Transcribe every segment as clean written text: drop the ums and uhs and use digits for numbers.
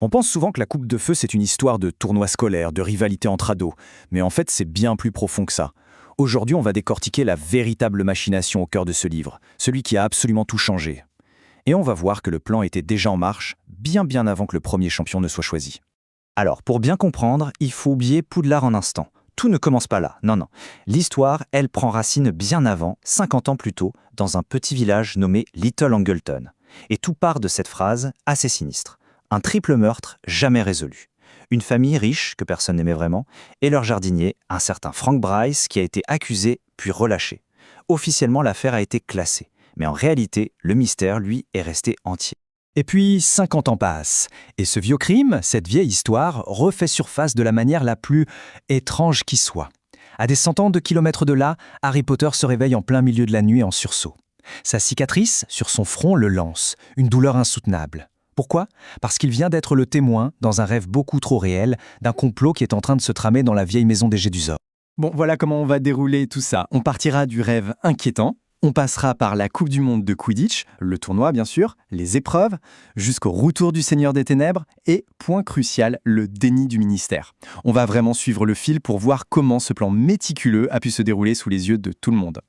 On pense souvent que la Coupe de Feu, c'est une histoire de tournoi scolaire, de rivalité entre ados, mais en fait, c'est bien plus profond que ça. Aujourd'hui, on va décortiquer la véritable machination au cœur de ce livre, celui qui a absolument tout changé. Et on va voir que le plan était déjà en marche, bien avant que le premier champion ne soit choisi. Alors, pour bien comprendre, il faut oublier Poudlard en instant. Tout ne commence pas là, non. L'histoire, elle prend racine bien avant, 50 ans plus tôt, dans un petit village nommé Little Angleton. Et tout part de cette phrase assez sinistre. Un triple meurtre jamais résolu. Une famille riche, que personne n'aimait vraiment, et leur jardinier, un certain Frank Bryce, qui a été accusé puis relâché. Officiellement, l'affaire a été classée. Mais en réalité, le mystère, lui, est resté entier. Et puis, 50 ans passent, et ce vieux crime, cette vieille histoire, refait surface de la manière la plus étrange qui soit. À des centaines de kilomètres de là, Harry Potter se réveille en plein milieu de la nuit en sursaut. Sa cicatrice, sur son front, le lance, une douleur insoutenable. Pourquoi ? Parce qu'il vient d'être le témoin, dans un rêve beaucoup trop réel, d'un complot qui est en train de se tramer dans la vieille maison des Gédusors. Bon, voilà comment on va dérouler tout ça. On partira du rêve inquiétant, on passera par la Coupe du Monde de Quidditch, le tournoi bien sûr, les épreuves, jusqu'au retour du Seigneur des Ténèbres et, point crucial, le déni du ministère. On va vraiment suivre le fil pour voir comment ce plan méticuleux a pu se dérouler sous les yeux de tout le monde.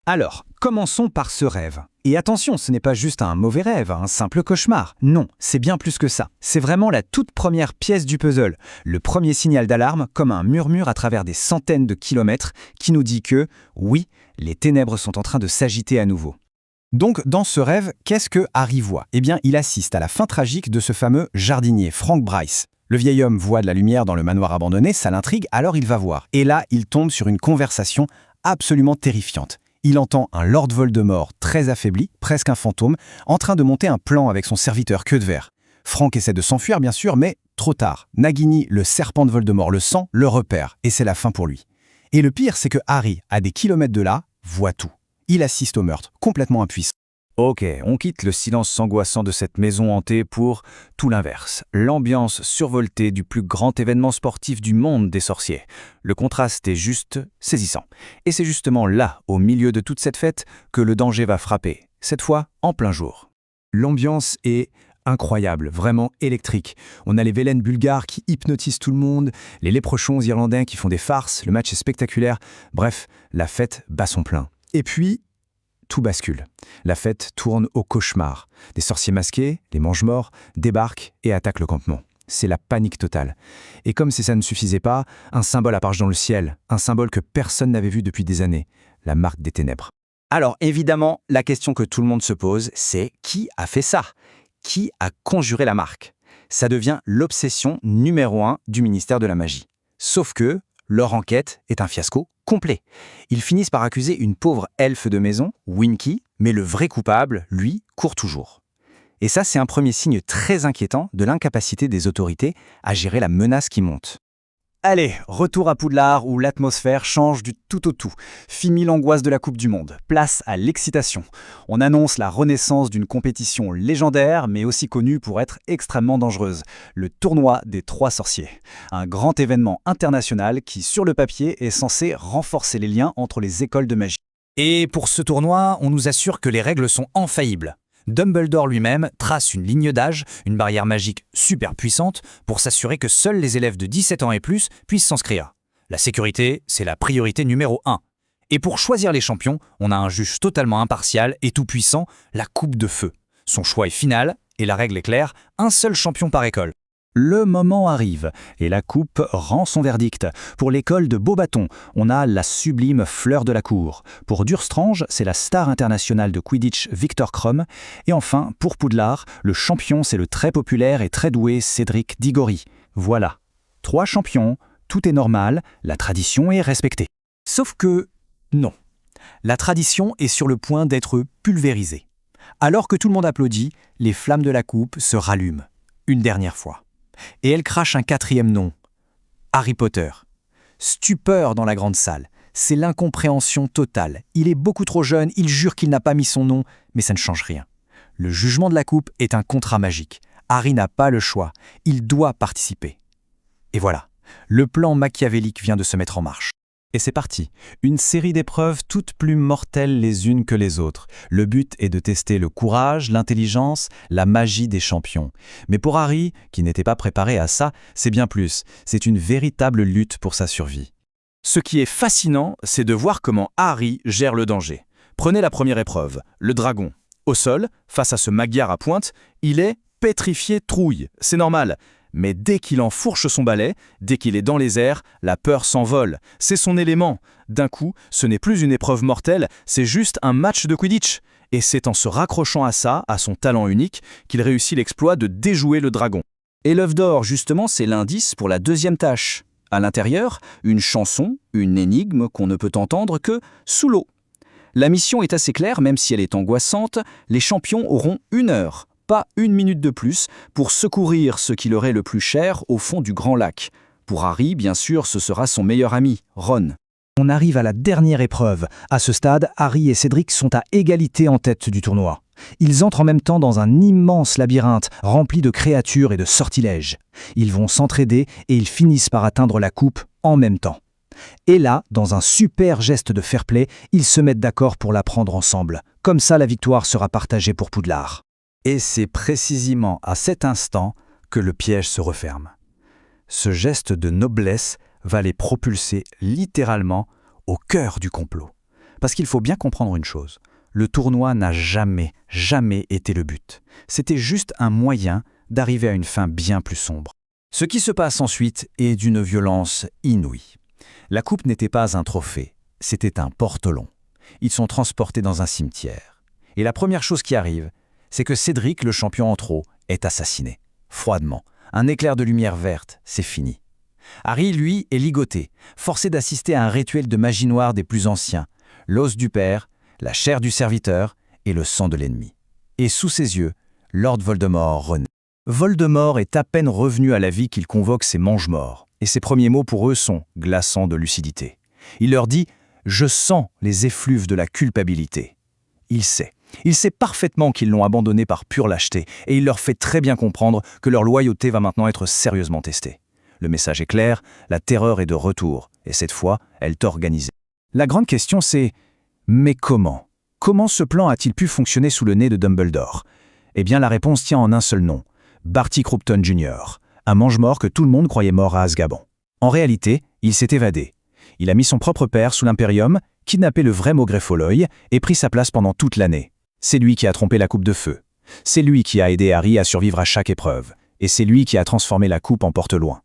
Alors, commençons par ce rêve. Et attention, ce n'est pas juste un mauvais rêve, un simple cauchemar. Non, c'est bien plus que ça. C'est vraiment la toute première pièce du puzzle, le premier signal d'alarme comme un murmure à travers des centaines de kilomètres qui nous dit que, oui, les ténèbres sont en train de s'agiter à nouveau. Donc, dans ce rêve, qu'est-ce que Harry voit ? Eh bien, il assiste à la fin tragique de ce fameux jardinier, Frank Bryce. Le vieil homme voit de la lumière dans le manoir abandonné, ça l'intrigue, alors il va voir. Et là, il tombe sur une conversation absolument terrifiante. Il entend un Lord Voldemort très affaibli, presque un fantôme, en train de monter un plan avec son serviteur Queue de Verre. Frank essaie de s'enfuir bien sûr, mais trop tard. Nagini, le serpent de Voldemort, le sent, le repère, et c'est la fin pour lui. Et le pire, c'est que Harry, à des kilomètres de là, voit tout. Il assiste au meurtre, complètement impuissant. Ok, on quitte le silence angoissant de cette maison hantée pour tout l'inverse. L'ambiance survoltée du plus grand événement sportif du monde des sorciers. Le contraste est juste saisissant. Et c'est justement là, au milieu de toute cette fête, que le danger va frapper. Cette fois, en plein jour. L'ambiance est incroyable, vraiment électrique. On a les Vélènes bulgares qui hypnotisent tout le monde, les léprochons irlandais qui font des farces, le match est spectaculaire. Bref, la fête bat son plein. Et puis, tout bascule. La fête tourne au cauchemar. Des sorciers masqués, les mange-morts, débarquent et attaquent le campement. C'est la panique totale. Et comme si ça ne suffisait pas, un symbole apparaît dans le ciel, un symbole que personne n'avait vu depuis des années, la marque des ténèbres. Alors évidemment, la question que tout le monde se pose, c'est qui a fait ça ? Qui a conjuré la marque ? Ça devient l'obsession numéro 1 du ministère de la Magie. Sauf que leur enquête est un fiasco complet. Ils finissent par accuser une pauvre elfe de maison, Winky, mais le vrai coupable, lui, court toujours. Et ça, c'est un premier signe très inquiétant de l'incapacité des autorités à gérer la menace qui monte. Allez, retour à Poudlard où l'atmosphère change du tout au tout. Fini l'angoisse de la Coupe du Monde, place à l'excitation. On annonce la renaissance d'une compétition légendaire, mais aussi connue pour être extrêmement dangereuse. Le tournoi des 3 sorciers. Un grand événement international qui, sur le papier, est censé renforcer les liens entre les écoles de magie. Et pour ce tournoi, on nous assure que les règles sont infaillibles. Dumbledore lui-même trace une ligne d'âge, une barrière magique super puissante, pour s'assurer que seuls les élèves de 17 ans et plus puissent s'inscrire. La sécurité, c'est la priorité numéro 1. Et pour choisir les champions, on a un juge totalement impartial et tout-puissant, la Coupe de Feu. Son choix est final, et la règle est claire, un seul champion par école. Le moment arrive, et la coupe rend son verdict. Pour l'école de Beauxbatons, on a la sublime fleur de la cour. Pour Durstrange, c'est la star internationale de Quidditch Victor Krum. Et enfin, pour Poudlard, le champion, c'est le très populaire et très doué Cédric Diggory. Voilà. 3 champions, tout est normal, la tradition est respectée. Sauf que, non. La tradition est sur le point d'être pulvérisée. Alors que tout le monde applaudit, les flammes de la coupe se rallument. Une dernière fois. Et elle crache un 4e nom, Harry Potter. Stupeur dans la grande salle, c'est l'incompréhension totale. Il est beaucoup trop jeune, il jure qu'il n'a pas mis son nom, mais ça ne change rien. Le jugement de la coupe est un contrat magique. Harry n'a pas le choix, il doit participer. Et voilà, le plan machiavélique vient de se mettre en marche. Et c'est parti. Une série d'épreuves toutes plus mortelles les unes que les autres. Le but est de tester le courage, l'intelligence, la magie des champions. Mais pour Harry, qui n'était pas préparé à ça, c'est bien plus. C'est une véritable lutte pour sa survie. Ce qui est fascinant, c'est de voir comment Harry gère le danger. Prenez la première épreuve, le dragon. Au sol, face à ce magyar à pointe, il est pétrifié trouille. C'est normal. Mais dès qu'il enfourche son balai, dès qu'il est dans les airs, la peur s'envole. C'est son élément. D'un coup, ce n'est plus une épreuve mortelle, c'est juste un match de Quidditch. Et c'est en se raccrochant à ça, à son talent unique, qu'il réussit l'exploit de déjouer le dragon. Et l'œuf d'or, justement, c'est l'indice pour la deuxième tâche. À l'intérieur, une chanson, une énigme qu'on ne peut entendre que sous l'eau. La mission est assez claire, même si elle est angoissante, les champions auront 1 heure. Pas 1 minute de plus, pour secourir ce qui leur est le plus cher au fond du grand lac. Pour Harry, bien sûr, ce sera son meilleur ami, Ron. On arrive à la dernière épreuve. À ce stade, Harry et Cédric sont à égalité en tête du tournoi. Ils entrent en même temps dans un immense labyrinthe rempli de créatures et de sortilèges. Ils vont s'entraider et ils finissent par atteindre la coupe en même temps. Et là, dans un super geste de fair-play, ils se mettent d'accord pour la prendre ensemble. Comme ça, la victoire sera partagée pour Poudlard. Et c'est précisément à cet instant que le piège se referme. Ce geste de noblesse va les propulser littéralement au cœur du complot. Parce qu'il faut bien comprendre une chose, le tournoi n'a jamais été le but. C'était juste un moyen d'arriver à une fin bien plus sombre. Ce qui se passe ensuite est d'une violence inouïe. La coupe n'était pas un trophée, c'était un porte-long. Ils sont transportés dans un cimetière. Et la première chose qui arrive, c'est que Cédric, le champion en trop, est assassiné. Froidement. Un éclair de lumière verte, c'est fini. Harry, lui, est ligoté, forcé d'assister à un rituel de magie noire des plus anciens. L'os du père, la chair du serviteur et le sang de l'ennemi. Et sous ses yeux, Lord Voldemort renaît. Voldemort est à peine revenu à la vie qu'il convoque ses mange-morts. Et ses premiers mots pour eux sont glaçants de lucidité. Il leur dit « Je sens les effluves de la culpabilité ». Il sait parfaitement qu'ils l'ont abandonné par pure lâcheté et il leur fait très bien comprendre que leur loyauté va maintenant être sérieusement testée. Le message est clair, la terreur est de retour et cette fois, elle est organisée. La grande question c'est « Mais comment ? Comment ce plan a-t-il pu fonctionner sous le nez de Dumbledore ?» Eh bien la réponse tient en un seul nom, Barty Croughton Jr., un mange-mort que tout le monde croyait mort à Azkaban. En réalité, il s'est évadé. Il a mis son propre père sous l'Imperium, kidnappé le vrai Maugrey Folleuil et pris sa place pendant toute l'année. C'est lui qui a trompé la coupe de feu. C'est lui qui a aidé Harry à survivre à chaque épreuve. Et c'est lui qui a transformé la coupe en porte-loin.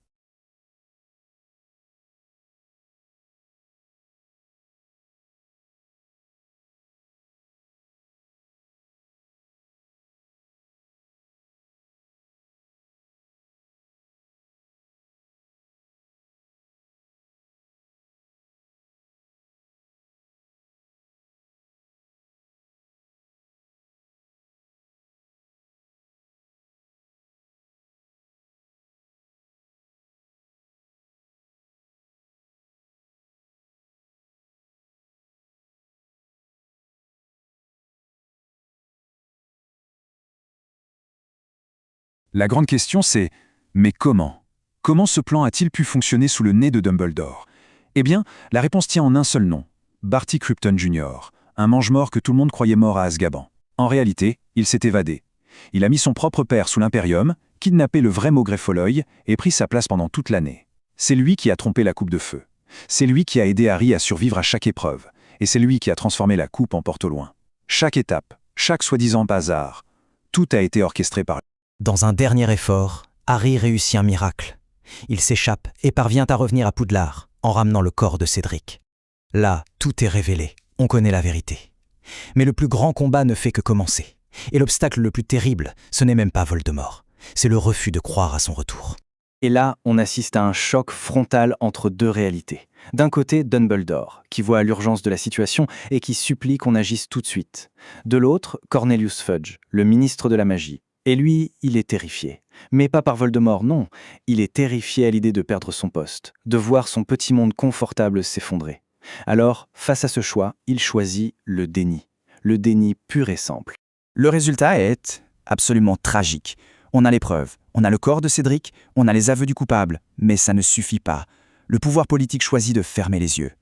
La grande question c'est « Mais comment ? Comment ce plan a-t-il pu fonctionner sous le nez de Dumbledore ?» Eh bien, la réponse tient en un seul nom, Barty Croughton Jr., un mange-mort que tout le monde croyait mort à Azkaban. En réalité, il s'est évadé. Il a mis son propre père sous l'Imperium, kidnappé le vrai Maugrey Folleuil et pris sa place pendant toute l'année. C'est lui qui a trompé la coupe de feu. C'est lui qui a aidé Harry à survivre à chaque épreuve. Et c'est lui qui a transformé la coupe en porte-loin. Chaque étape, chaque soi-disant hasard, tout a été orchestré par lui. Dans un dernier effort, Harry réussit un miracle. Il s'échappe et parvient à revenir à Poudlard, en ramenant le corps de Cédric. Là, tout est révélé, on connaît la vérité. Mais le plus grand combat ne fait que commencer. Et l'obstacle le plus terrible, ce n'est même pas Voldemort. C'est le refus de croire à son retour. Et là, on assiste à un choc frontal entre deux réalités. D'un côté, Dumbledore, qui voit l'urgence de la situation et qui supplie qu'on agisse tout de suite. De l'autre, Cornelius Fudge, le ministre de la magie. Et lui, il est terrifié. Mais pas par Voldemort, non. Il est terrifié à l'idée de perdre son poste, de voir son petit monde confortable s'effondrer. Alors, face à ce choix, il choisit le déni. Le déni pur et simple. Le résultat est absolument tragique. On a les preuves, on a le corps de Cédric, on a les aveux du coupable, mais ça ne suffit pas. Le pouvoir politique choisit de fermer les yeux.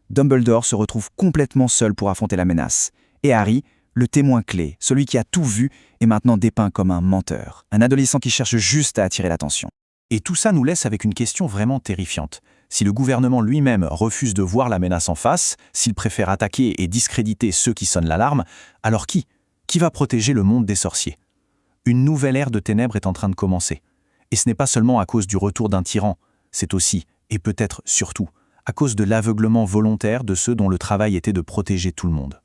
Dumbledore se retrouve complètement seul pour affronter la menace. Et Harry, le témoin clé, celui qui a tout vu, est maintenant dépeint comme un menteur, un adolescent qui cherche juste à attirer l'attention. Et tout ça nous laisse avec une question vraiment terrifiante. Si le gouvernement lui-même refuse de voir la menace en face, s'il préfère attaquer et discréditer ceux qui sonnent l'alarme, alors qui va protéger le monde des sorciers? Une nouvelle ère de ténèbres est en train de commencer. Et ce n'est pas seulement à cause du retour d'un tyran, c'est aussi, et peut-être surtout, à cause de l'aveuglement volontaire de ceux dont le travail était de protéger tout le monde.